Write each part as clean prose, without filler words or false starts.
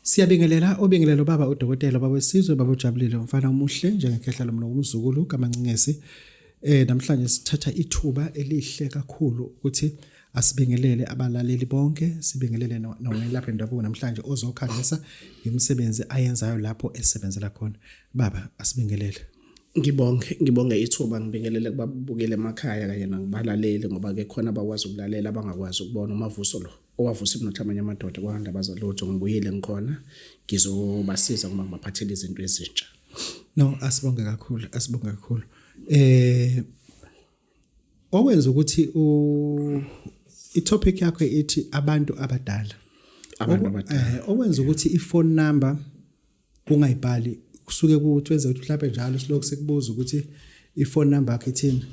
Siyabingelela obingelelo baba udokotela baba wesizwe baba ujabulile umfana omuhle njengekhehla lomno umzukulu kaMancingesi. Namhlanje sithatha ithuba elihle kakhulu ukuthi asibingelele abalaleli bonke, sibingelele nowelapha endabuko namhlanje ozokhangisa imisebenzi ayenzayo lapho esebenzela khona. Baba asibingelele. Ngibonge ithuba ngibingelele kubabukele emakhaya kanye nakubalaleli ngoba ke khona abakwazi ukulalela abangakwazi ukubona umavuso lo owavusa ibinotha amanye amadoda kwaNdaba Lutho. Ngibuyile ngikhona ngizobasiza ngoba ngibaphathele izinto ezintsha. No, asibonge kakhulu. Owenza ukuthi itopic yakho ithi abantu abadala. Owenza ukuthi iphone number ungayibhali kusuke kutwenze ukuthi mhlawumbe njalo silokho sikubuza ukuthi iphone number yakhe ithini.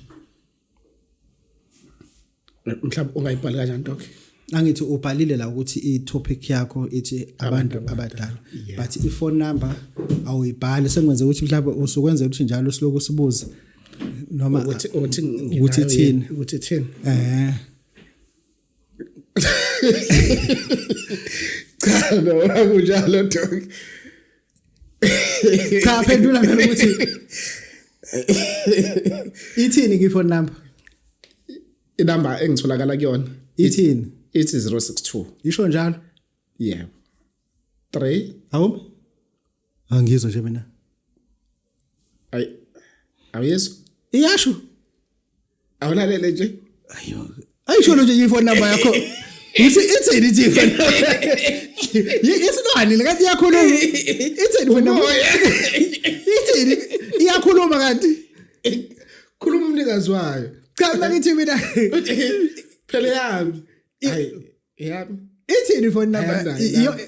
Mhlawumbe ungayibhali kanjani Doc? Angithi ubhalile la ukuthi itopic yakho ithi abantu abadala. But iphone number awuyibhali sengwenze ukuthi mhlawumbe usukwenza ukuthi njalo silokho sibuza noma ukuthi ithini. Cha no akunjalo Doc. Cha phendula ngalo ukuthi ithini ke phone number? Inamba engitholakala kuyona ithini? Ithi 062. Isho njalo? Yeah. 3. Hawu? Angizwa nje mina. Awuyezwa? Iyasho. Awulalele nje? Ayisho nje iphone number yakho. Ithini iphone number? Yesilwane lekathi iyakhuluma. Ithini phone number? Ithini iyakhuluma kanti? Khuluma umnikazi wayo. Cha ngathi mina phela yami. Yami. Ithini phone number?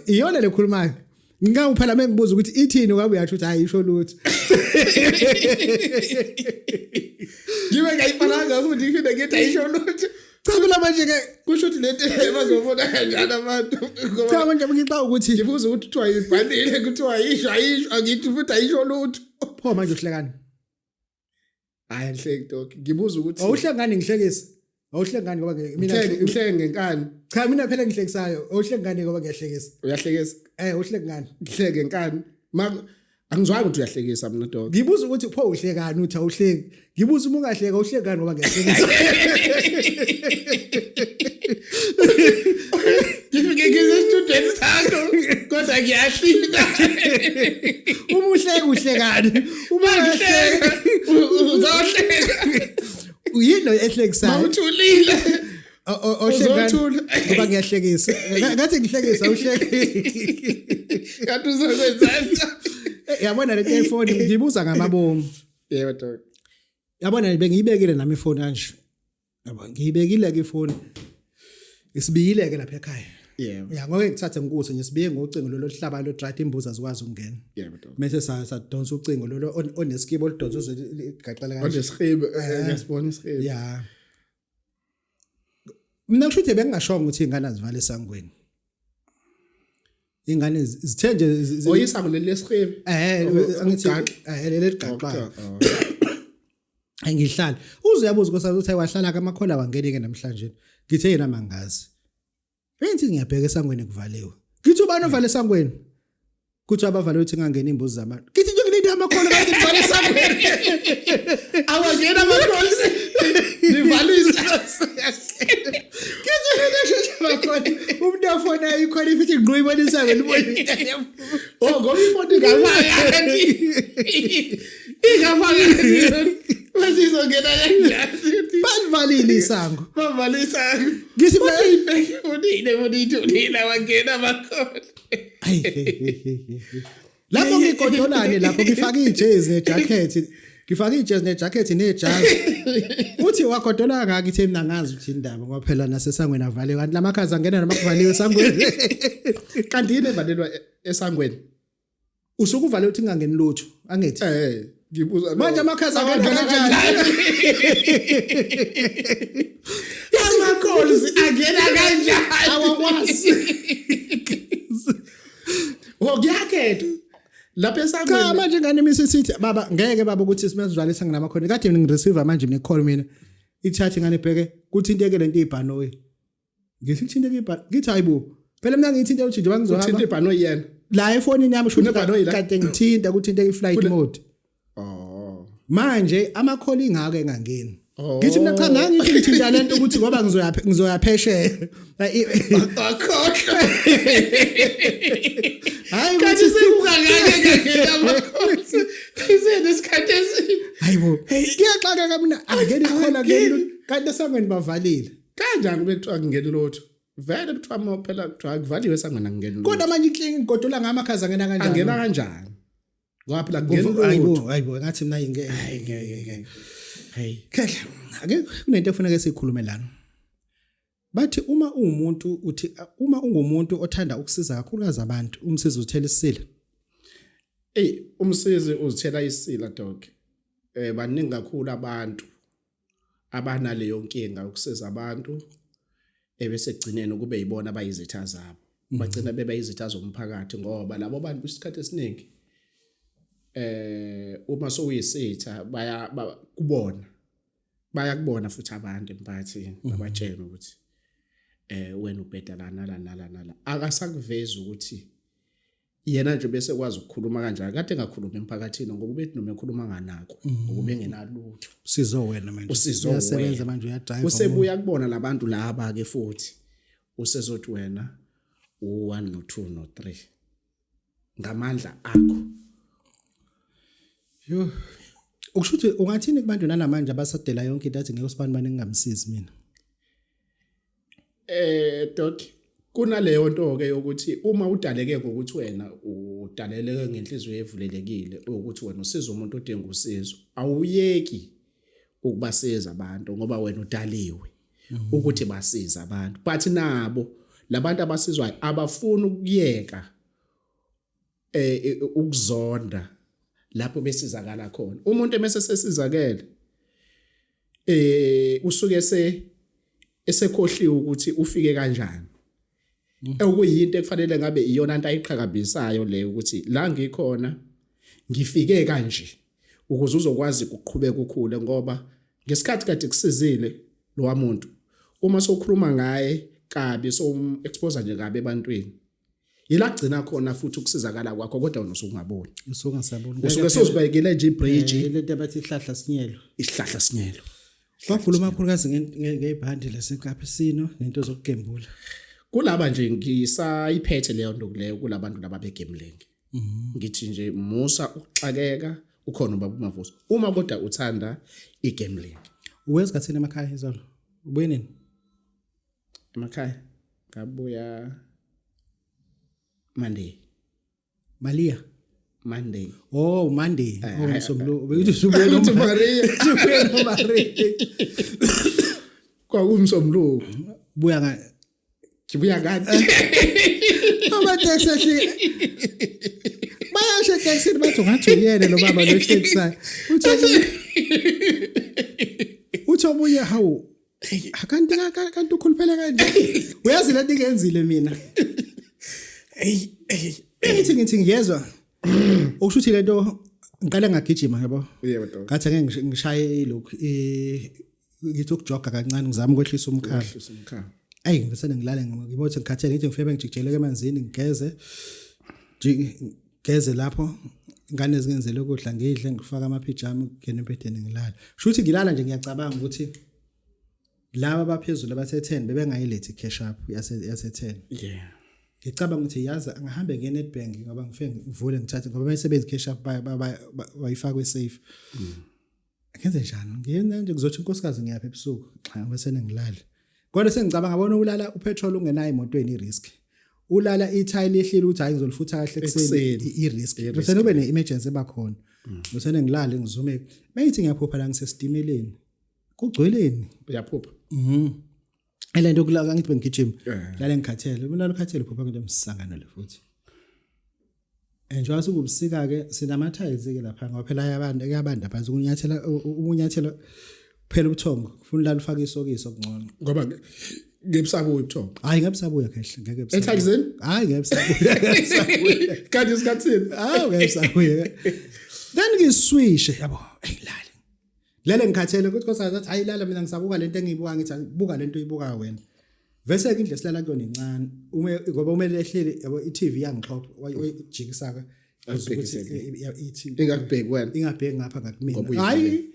Iyona lekhulumayo. Ngingawuphela mengibuza ukuthi ithini ngabe uyasho ukuthi ayisho lutho. Ngibe ngayiphalanga futhi ngifinde ngithi ayisho lutho. Cha phela manje ke kusho ukuthi lento bazofuna kanjani abantu. Cha manje ngixa ukuthi ngibuza ukuthi kuthiwa ibhalile kuthiwa ayisho angithi futhi ayisho lutho. Pho manje uhlekani? Hayi ngihleki Doc. Ngibuza ukuthi awuhlengani ngihlekisa. Awuhlengani ngoba mina ngihleke ngenkani. Cha mina phela ngihlekisayo. Awuhlengani ngoba ngiyahlekisa. Uyahlekisa? Uhlekani? Ngihleke ngenkani. Angizwayo ukuthi uyahlekisa mina Doc. Ngibuza ukuthi pho uhlekani uthi awuhleki. Ngibuza uma ungahleka uhlekani ngoba ngiyahlekisa. Ngifike ngizestudent sakho kodwa ngiyahlinda. Uma uhlekani? Uma uhleka uzohleka. Uyino ehlekisayo. Mawuthulile. Ohlekani ngoba ngiyahlekisa. Ngathi ngihlekisa awuhleki. Kanti uzokwenzani? Yabona le iPhone ngibuza ngamabomu. Yebo Doc. Yabona bengiyibekile nami iphone kanje. Yabo ngiyibekile ke iphone. Isibiyile ke lapha ekhaya. Yebo. Ya ngoke ngithathe ngikuze nje sibiye ngocingo lo hlaba lo drive imbuzi azikwazi ukungena. Yebo Doc. Mase sadonsa ucingo lo oneskibo olidonsa igaqala kanje. Onesihibo ngiyasibona isihibo. Ya. Mina kushuthi bengingashonga ukuthi ingane azivala esangweni. Ingane zithe nje oyisango lesihibo. Angithi leli gaqwa. Angihlala. Uzoyabuza ukuthi uthe wahlala kamakhola wangene ke namhlanje. Ngithe yena mangazi. Enthi ngiyabheka esangweni kuvaliwe. Ngithi ubani ovale esangweni? Kuthi abavale uthi ngangena imbuzi zabantu. Ngithi nje ngilinde amakhola bathi ngivale esangweni. Awangena amakhola. Nivalisa. Ngithi nje amakhola. Umuntu afona ikhona ifithi ngquyibona esangweni libona. Ngoba iphone ngabaya. Ingafaka. Bazizongena kanjani? Balivalile isango. Bavalisa. Ngithi unile wangena amakhola. Lapho ngikodolane lapho ngifaka ijezi nejacket. Ngifaka ijezi nejacket nejazi. Uthi wakodola ngakithi mina ngazi ukuthi indaba ngoba phela nasesangweni avale kanti lamakhaza angena namakuvaliwe esangweni. Kanti yini evalelwa esangweni? Usuke uvale uthi ngangeni lutho angithi. Ngibuza manje amakhaza angena kanjani? Amakhozi angena kanjani? Awakwazi. Ngiyakhetha. Lapha esangweni. Cha manje ngane misisithi baba ngeke baba ukuthi simezizwalisa nginamakhona. Kade ngireceive manje mina call mina. Ithathe ngane bheke kuthi inteke lento ibhanoyi. Ngithi ithinte ke ibhanoyi. Ngithi hayibo. Phela mina ngithi into uthi nje bangizohamba. Uthinte ibhanoyi yena. la efonini yami shuthi Kunebhanoyi la? kade ngithinta kuthinte i-flight mode Oh. manje ama-call ingake engangeni Oh. ngithi mina cha nangithi ngithinta lento ukuthi ngoba ngizoyaphesheya Akhohlwa. hayi Kanti ukuthi sekungangeke amakhosi. Isenesikhathi esini. hayibo kuyaxaka kamina angeni khona ngeni kanti esangweni bavalile Kanjani bekuthiwa ngingena lotho? Vele kuthiwa uma phela kuthiwa kuvaliwe sangena ngingena lotho. kodwa manje inkinga ngigodola ngamakhaza angena kanjani Angena kanjani? Ngoba phela ngingena lotho. hayibo ngathi mina ingeke Hey. kahle ake kunento efuneka sikhulume lana bathi uma umuntu uthi uma ungumuntu othanda ukusiza kakhulukazi abantu umsizi uthela isile Umsizi uzithela isila dog. Baningi kakhulu abantu abanaleyo nkinga ukusiza abantu bese gcinene kube yibona abayizitha zabo. Bagcina beba izitha zomphakathi ngoba labo bantu isikhathi esiningi uma sowuyisitha bayakubona futhi abantu emphakathini babatshela ukuthi wena ubheda nala akasakuvezi ukuthi yena nje bese kwazi ukukhuluma kanjani kade engakhuluma emphakathini ngoba ubethi noma ekhuluma nganako ngoba engenalutho usizo wena manje usizo uyasebenza manje uyadrive usebuya kubona labantu laba ke futhi usezothi wena u1 no2 no3 ngamandla akho yo ukushuthi ungathini kubantu namanje abasadela yonke into athi ngeke usibani bani ngingamsizi mina Doc kunaleyo nto ke ukuthi uma udaleke ngokuthi wena udaleleke ngenhliziyo evulelekile ukuthi wena usiza umuntu odinga usizo awuyeki ukubasiza abantu ngoba wena udaliwe ukuthi basiza abantu but nabo labantu abasizwayo abafuna ukuyeka ukuzonda lapho besizakala khona umuntu emese sesizakele usuke esekhohliwe ukuthi ufike kanjani okuyinto ekufanele ngabe iyona into ayiqhakabisayo le ukuthi la ngikhona ngifike kanje ukuze uzokwazi ukuqhubeka ukukhule ngoba ngesikhathi kade kusizile lo wamuntu uma sokhuluma ngaye kabi so expose nje kabi ebantwini yilagcina khona futhi ukusizakala kwakho kodwa wena usungaboni usungasaboni usuke sozibekele nje ibridge lento abathi ihlahla sinyelo isihlahla sinyelo bakhuluma kakhulukazi ngebhandi laseKapa sino nento zokugembula kulaba nje ngisayiphethe leyo nto kuleyo kulabantu laba begambling ngithi nje musa ukuxakeka ukhona ubaba uMavuso uma kodwa uthanda igambling uwenza kathini emakhaya izolo ubuye nini emakhaya ngabuya Monday oh Monday umsomlo ubuye uthi Maria kwakumsomlo buya kibuya ngani abateksi bayasho taxi bathi ngathi uyene lo baba lo taxi uthi omunye hawu kanti ukhuluphela kanje uyazi lento ngenzile mina ngithi ngiyezwa ukushuthi lento ngiqale ngagijima yabo yebo doc ngathi ngeke ngishaye lokhu ngithi ukujoga kancane ngizama ukwehlisa umkhalo ayi ngisene ngilale ngibothi ngikhathele ngithi ngifebe ngijikijele emanzini ngigeze lapho ingane ezingenzele ukudla ngidle ngifaka amapijama ngene empedeni ngilala shuthi ngilala nje ngiyacabanga ukuthi laba abaphezulu abathe10 bebengayilethi cash up yase 10 yeah ngicabanga ukuthi yaza angihambe ngeNetbank ngoba ngifike ngivule ngithathe ngoba bayisebenza cash up bayifakwe safe ngenze njani ngiyenza nje kuzothi inkosikazi ngiyapha ebusuku xa bese ngilala kodwa sengicabanga ngabona ulala upetrol ungenayo emotweni irisk ulala ithile ehlile uthi hayi ngizolifutha kahle kuseni irisk bese ube neemergency ebakhona bese ngilale ngizume mayithi ngiyaphupha la ngisestimeleni kugcweleni uyaphupha elento kulaka ngithi bengigijima lale ngikhathele ulala ukhathele phupha into emsangano le futhi njengoba subusika ke sinamathayisi ke lapha ngoba phela ayabanda phansi umunyathela phela ubuthongo ufuna ulala ufaka isokiso okungcono ngoba ngebusabuya ubuthongo hayi ngebusabuya kahle ngeke ebusabuya ethakizeni hayi ngebusabuya kanti isikhathini ngebusabuya then ngiswishe yabo lale ngikhathele ukuthi kosazi athi hayi lala mina ngisabuka lento engiyibuka ngithi buka lento uyibuka wena Vese ke indle silala kuyona incane ngoba umele ehleli yabo iTV yangixhopha wayijikisaka ukuthi iTV ingakubheki wena ingabheki ngapha ngakumina hayi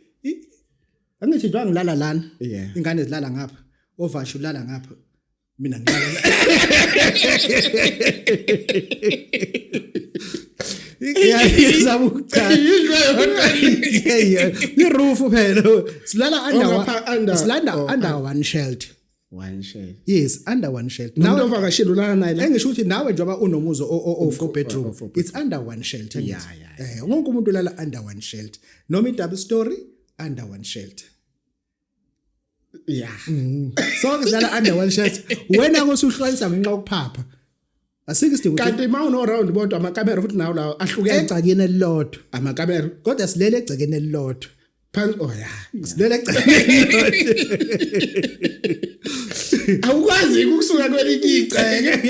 angithi nje ngilala lana ingane zilala ngapha ovashu ulala ngapha mina ngilala iroof phela silala under one shelter. One share. Yes, under one shelter. Now uvakashile ulala naye la. Engisho ukuthi nawe njengoba unomuzo o 4 bedroom, it's under one shelter. Yeah. Wonke umuntu ulala under one shelter. Noma i-double story under one shelter. Yeah. So kuzala under one shelter. Wena kosuhlukanisa ngenxa yokuphapha. Asike isidingo kanti mawuno round bodwa amakamera futhi nawo lawo ahlukene egcakeni elilodwa. amakamera Kodwa silele egcekeni elilodwa. phansi yeah. Silele egcekeni elilodwa. Awukwazi ukusuka kwelinye igceke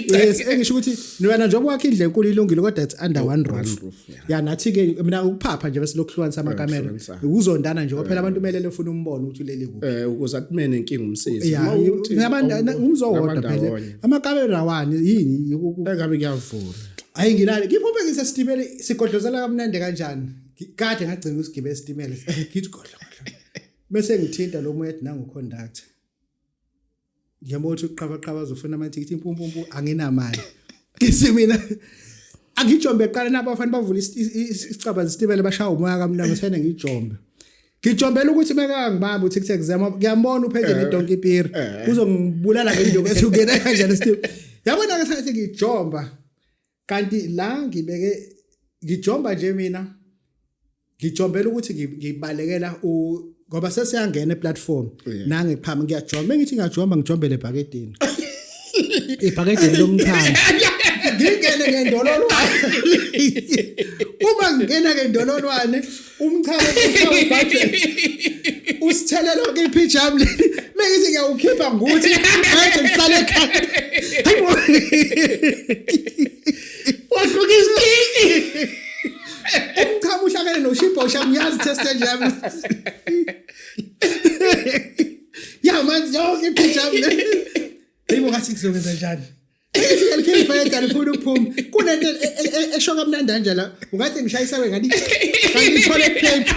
Yes, engisho ukuthi niwena njengoba wakhe indle enkulu ilungile kodwa it's under one roof. Ya nathi ke mina ukuphapha nje bese lokuhlukanisa amakamera. Ukuzondana nje phela abantu kumele lefuna umbono ukuthi ulele kuphi. Ukuze akumene inkinga umsisi. Ngabantu umzowodwa phela. Amakamera wani yini engabe kuyavula. Hayi ngilale ngiphuphe ngisesitimela sigodlozela kamnandi kanjani. Kade ngagcina usigibela isitimela ngithi godla. Bese ngithinta lo moya nangu conductor. Ngiyabona ukuthi uqhaqhaqha uzofuna amathikithi impumpumpu anginamali. Ngisi mina angijombe eqala nabafana bavula isicaba isitimela bashaya umoya kamnandi sena ngijombe. Ngijombela ukuthi meka ngibamba uTikTok exam ngiyambona uphethe neDonkey Beer uzongibulala ngendoko ehlukene kanjani isitimela. Yabona ke sathi ngijomba kanti la ngibeke ngijomba nje mina ngijombela ukuthi ngibalekela ngoba sesiyangena eplatform nange phama ngiyajomba ngithi ngiyajomba ngijombele ebhakedeni ebhakedeni lomthamo ngingene ngendololwane uma ngingena ngendololwane umthamo ubudget usithelelo ke ipijama mengithi ngiyawukhipha nguthi ade ngihlale ekhaya hayibo waquka isikiki umchamo uhlangene noShipho shamnyazi test njalo ya manje yonke ipijama hayibo ngathi kuzokwenza njani ngiyalike phela telefoni ukuphuma kunento eshoka mnandi kanje la ungathi ngishayisa we ngani ngithole paper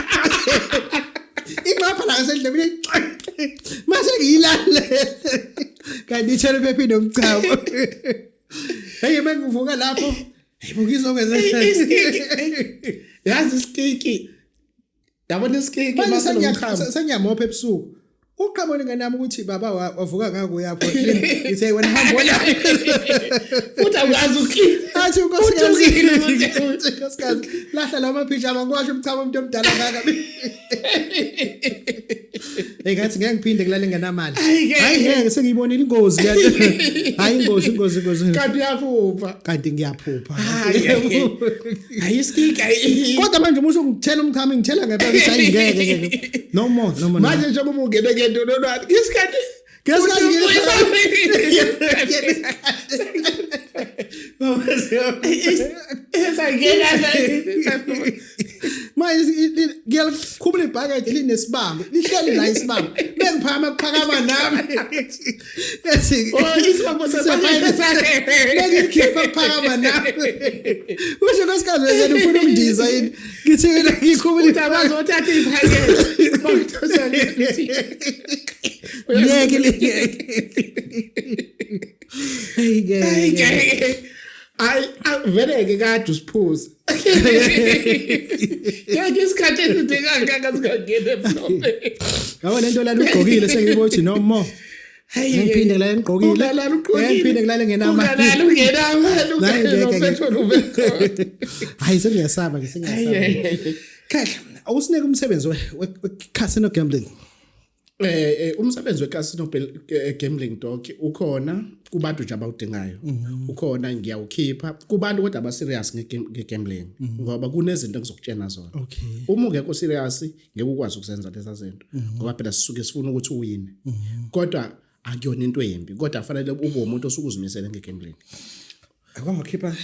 ingapha la ngasendlebeni mase ngiyilale kanti ithele paper nomchamo hey mangivuka lapho hayibo ngizokwenza yazi isikiki yabona isikiki mase nomchamo sengiyamopha ebusuku uqhamoni nganami ukuthi baba wavuka ngako yapho ngithe wena hamba wena futhi awuyazi ukhipha athi unkosikazi lahla lama pijama ngiwasho umchamo umuntu omdala ngaka ngathi ngeke ngiphinde kulale ngenamali hayi ngeke sengiyibonile ingozi kanti hayi ingozi kanti ngiyaphupha hayi isikiki kodwa manje umusho ngithela umchamo ngithela ngempela ukuthi hayi ngeke no more manje nje uma ungene ngendololwane isikhathi manje ngiyalikhumula ibhakethi linesibambo lihleli la isibambo bengiphakama kuphakama nami ethi isibambo sesafayile sakhe ngikhipha kuphakama nami usho nkosikazi wena ufuna ukundiza yini ngithi mina ngikhumula utabazo uthatha ibhakethi bangithosa ngithi Ay vele kade usiphuza. Yake isikhathi esidinganga singangene mhlophe. Yabo lento lana ugqokile sengibona ukuthi no more. Ngiphinde la ngigqokile. Ngiphinde kulale ngenamali. Kulala ungenamali upetrol ubekho. Hayi sengiyasaba ke sengiyasaba. Kahle awusineke umsebenzi we-casino gambling. Umsebenzi we-casino gambling dog ukhona kubantu nje abawudingayo ukhona ngiyawukhipha kubantu kodwa aba serious ngegambling ngoba kunezinto engizokutshena zona uma ungekho serious ngeke ukwazi ukuzenza lezi zinto ngoba phela sisuke sifuna ukuthi uwine kodwa akuyona into embi kodwa afanele ube umuntu osukuzimisela ngegambling akwamakhipha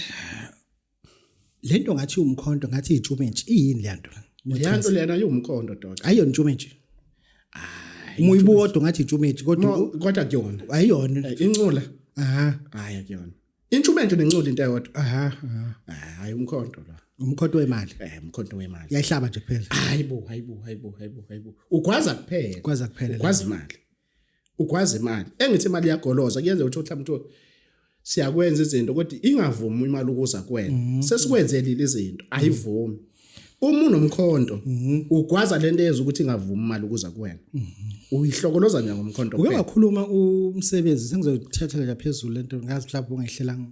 lento ngathi umkhonto ngathi itshumentshi iyini le nto yanto lena yumkhondo dog ayona itshumentshi Umuyibukodwa ngathi intshumentshe kodwa kodwa kuyona. ayiyona. Incula. Aha. Hayi akuyona. Intshumentshe nencula into eyodwa. Aha. Hayi umkhonto lo. Umkhonto wemali. Umkhonto wemali. Yayihlaba nje kuphela. Hayibo. Ugwaza kuphela. Gwaza kuphela. Ugwaza imali. Engithi imali iyagoloza kuyenza ukuthi mhlawumbe siyakwenza izinto kodwa ingavumi imali ukuza kuwena. Sesikwenzele izinto ayivumi. Uma unomkhonto ugwaza lento eyenza ukuthi ingavumi imali ukuza kuwena. Uyihlokoloza nje ngomkhonto kuphela. Uke wakhuluma umsebenzi sengizothatha la phezulu lento ngazi mhlawumbe ungehlelang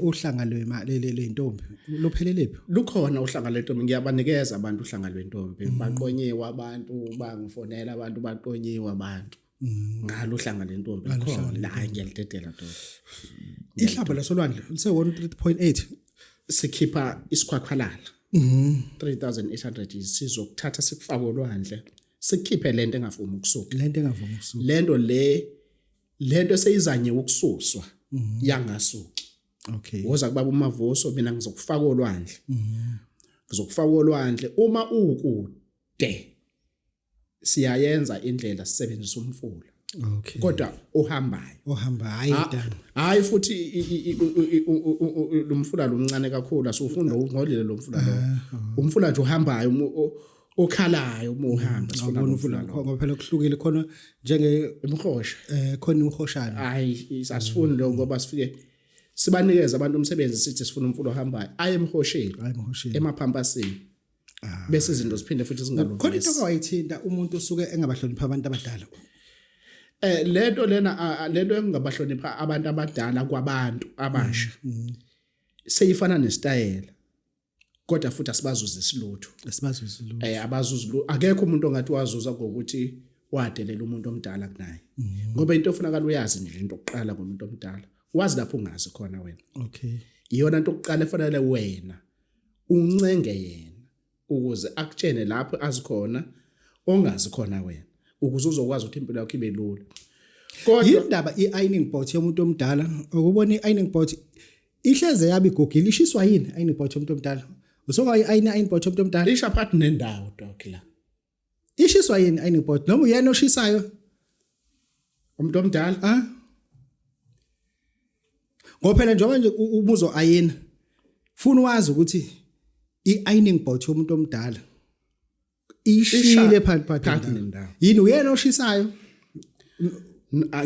uhlanga lwemali lentombi lophelelepi lukhona uhlanga lentombi ngiyabanikeza abantu uhlanga lwentombi baqonyiwe abantu bangifonela abantu baqonyiwe abantu ngalo uhlanga lentombi khona la ngiyalidedela to ihlamba lasolwandle lise 1.8 sikhipha isikhwakhwalala 3800 sizokuthatha sikufake olwandle sikhiphe lento engavumi ukusuka lento seyizanye ukususwa yangasuki. Okay. Woza kubaba uMavuso mina ngizokufaka olwandle. Ngizokufaka olwandle uma ukude siyayenza indlela sisebenzisa umfula. Okay. Kodwa ohambayo hayi futhi lumfula lomncane kakhulu asufunda ukungolile lo mfula lo. Umfula nje uhambayo okhalayo uma uhamba sifuna umfula lo. Ngoba phela kuhlukile khona njenge imhosha khona imhoshana. Hayi asifuni lo ngoba sifike sibanikeza abantu umsebenzi sithi sifuna umfulo ohambayo aye emhosheni emaphampasini bese izinto ziphinde futhi zingalungisi khona into awayithinta umuntu osuke engabahlonipha abantu abadala lento engabahlonipha abantu abadala kwabantu abasha seyifana nesitayela kodwa futhi asibazuza isilutho abazuza lutho akekho umuntu ongathi wazuza ngokuthi wadelela umuntu omdala kunaye ngoba into ofunakala uyazi nje into oqala ngomuntu omdala wazi lapho ungazi khona wena. Okay. Iyona into oqala efanele wena uncenge yena ukuze akutshene lapho azikhona ongazi khona wena ukuze uzokwazi ukuthi impilo yakho ibe lula. Kodwa indaba iironing board yomuntu omdala ukubona iironing board ihleze yabe igogile ishiswa yini ironing board yomuntu omdala usoka ironing board yomuntu omdala isha phakathi nendawo dokla ishiswa yini ironing board noma uyena oshisayo umuntu omdala ngophela njengoba nje umuzo ayena funa wazi ukuthi iironing board yomuntu omdala ishile phakathi nendawo yini uyena oshisayo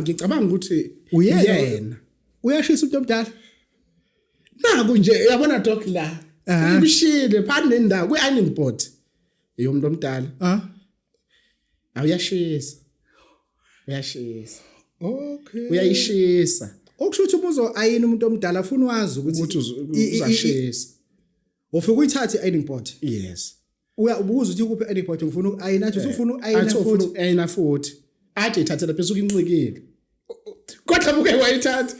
ngicabanga ukuthi uyena uyashisa umuntu omdala naku nje uyabona doc la ubishile phakathi nendawo kwi-ironing board yomuntu omdala uyashisa okay uyayishisa okusho ukuthi umuzo ayini umuntu omdala afuna wazi ukuthi uzashisa ufika uyithathe ironing board yes uyabuza ukuthi kuphi ironing board ngifuna ukayina athi ufuna ukayina futhi athi ithathela phezulu incikile kodwa buke wayithatha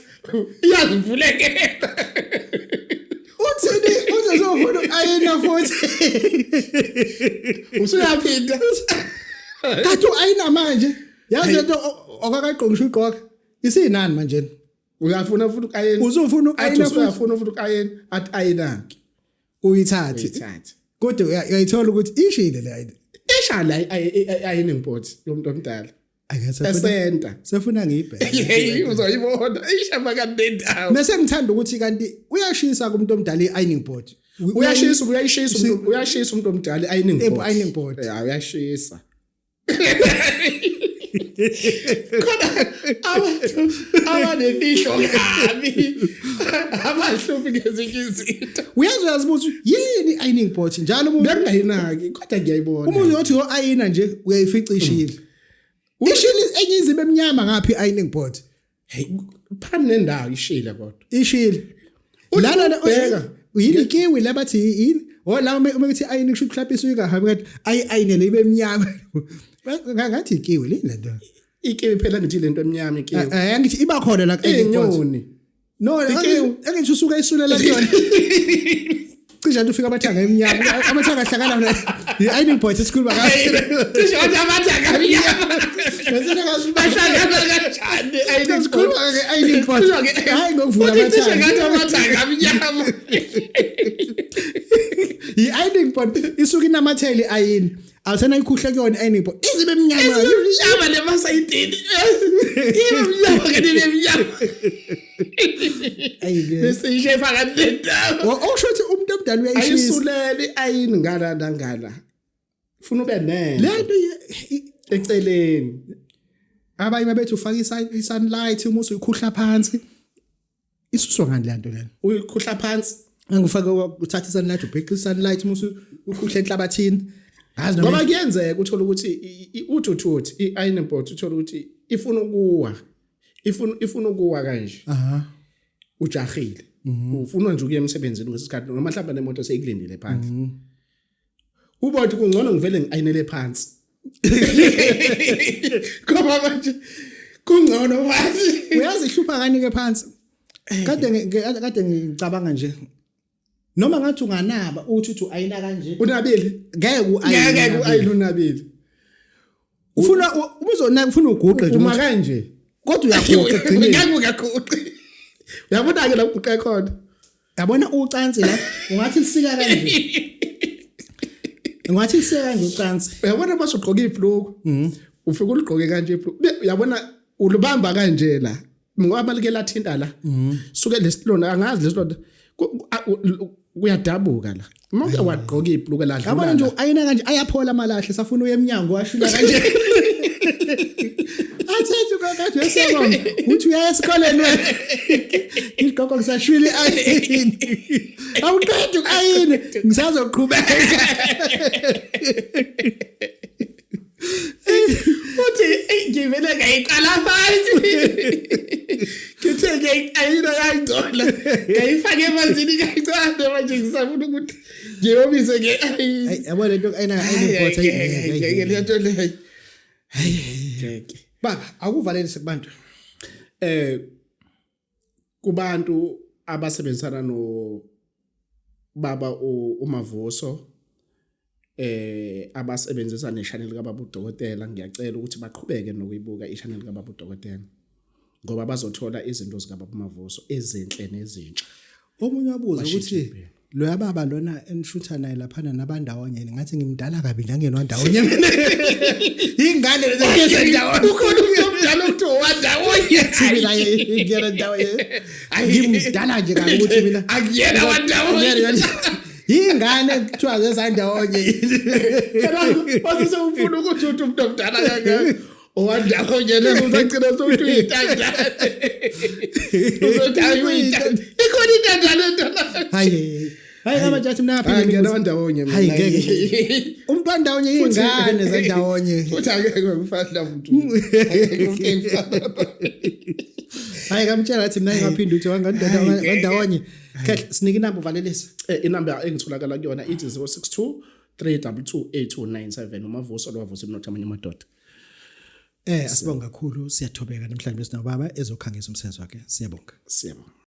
iyazivulekela uthini uzofuna ukayina futhi usuyaphinda kathi ayina manje yazi into okakaqongisha uqoka isinani manje uyafuna futhi ukayena uzofuna ukayena futhi uyafuna futhi ukayena athi ayinaki uyithathe kodwa uyayithola ukuthi ishile la ishala ayining board yomuntu omdala esenta sefuna ngiyibheke uzoyibona ishaba kanti nendawo bese ngithanda ukuthi kanti uyashisa kumuntu omdala iironing board uyashisa umuntu omdala ironing board uyashisa abanefisho kabi abahluphi ngezinye izinto uyazibuza yini ironing board njalo umuntu ngingayinaki kodwa ngiyayibona umuntu othi ayina nje uyayifica ishile ishile enye izibe eminyama ngapi ironing board hey phana nendawo ishile kodwa ishile lana ubheka yini kiwi labathi yini la uma kuthi ayini kusho mhlawumbe isuyigahambi kanti ayinele ibe eminyama ngathi ikiwi lento ikiwi phela ngithi lento eminyama ikiwi ngithi iba khona la enyoni no engithi usuka isulela kuyona cishe ufika amathanga eminyama amathanga ahlangana ironing board esikhuluma ngayo cishe amathanga eminyama bahlangana kanjani ironing board hayi ngokuvula amathanga eminyama ironing board isuka inamatheli ayini awusena ikhuhle kuyona ironing board izibe emnyama Yaba le masayidini. Imnyama kanti nemnyama. ayike Bese ishefa kanti. okusho ukuthi umuntu omdala uyayishisa Ayisulele ayini ngala nangala. Ufuna ube nene. lento Eceleni. abayi bethu ufaka i-sunlight uma usuyikhuhla phansi isuswa ngani lento lena Uyikhuhla phansi. angifake uthatha i-sunlight ubheka i-sunlight uma ukhuhla enhlabathini ngazi Ngoba noma kuyenzeka uthola ukuthi uthuthuthi i-iron board uthola ukuthi ifuna ukuwa. Ifuna ukuwa kanje. aha Ujahile. Ufuna nje ukuya emsebenzini ngesikhathi noma mhlawumbe nemoto seyikulindile phansi. Ubona kungcono ngivele ngiayinele phansi. Ngoba manje kungcono phansi. uyazihlupha kanike phansi kade ngicabanga nje noma ngathi unganaba uthi ayina kanje Unabile. ngeke Ngeke uayilunabile. ufuna ubuzonaka ufuna uguqe nje Uma kanje. kodwa uyaguqa egcineni Ngeke uyaguqa. Uyabona ke la uguqa khona. yabona ucansi la ungathi lisika kanje ungathi lisika kanje ucansi Uyabona base ugqoka ibhloko. Ufika uligqoke kanje ibhloko. Uyabona ulubamba kanje la. Ngoba like lathinta la. Suke lesilonda angazi lesilonda kuyadabuka la. Uma wagqoka ibhloko la yabona nje ayina kanje ayaphola amalahle safuna uye eminyango washula kanje athethe kakade yesebona uthi uya esikoleni wena isigqoko ngisashwile ayini awuqedi ayini ngisazoqhubeka uthi ngivele ngayiqala phansi. Kithe ayina yangcola. Ngayifaka emanzini kancane manje ngisafuna ukuthi ngiyomise ke yabona lento ayina import ngeke lento le. Ngeke. baba akuvalelise kubantu Kubantu abasebenzisana no baba uMavuso abasebenzisa ne-channel kaBaba uDokotela ngiyacela ukuthi baqhubeke nokuyibuka i-channel kaBaba uDokotela ngoba bazothola izinto zikaBaba uMavuso ezinhle nezintsha. omunye wabuza ukuthi lo yababa lona enishutha naye laphana nabandawonye ngathi ngimdala kabi njangenwa ndawonye ingane lezi ndawonye Ukhona umuntu omdala ukuthi owandawonye. thini la ngiyena ndawonye ngimdala nje kabi ukuthi mina Akuyena wandawonye. ingane kuthiwa zesandawonye Base ufuna ukuthi umuntu omdala kangaka owandawonye lezo uzagcina sokuthi uyithandana. Uzothi ayuyithanda. Ikhona intandane ndala. hayi abajathi mina Ngiyena ngaphinde wandawonye mina. hayi ngeke umuntu wandawonye ingane zandawonye Futhi akeke ngifahla umuntu. hayi kamtshela athi mina ngaphinde uthi wandawonye khe sinike inamba uvalelisa Inamba engitholakala kuyona ithi 062 322 8297 uMavuso lowavusa ibinotha amanye amadoda. asibonga kakhulu siyathobeka namhlanje sinababa ezokhangisa umsebenzi wakhe siyabonga Siyabonga.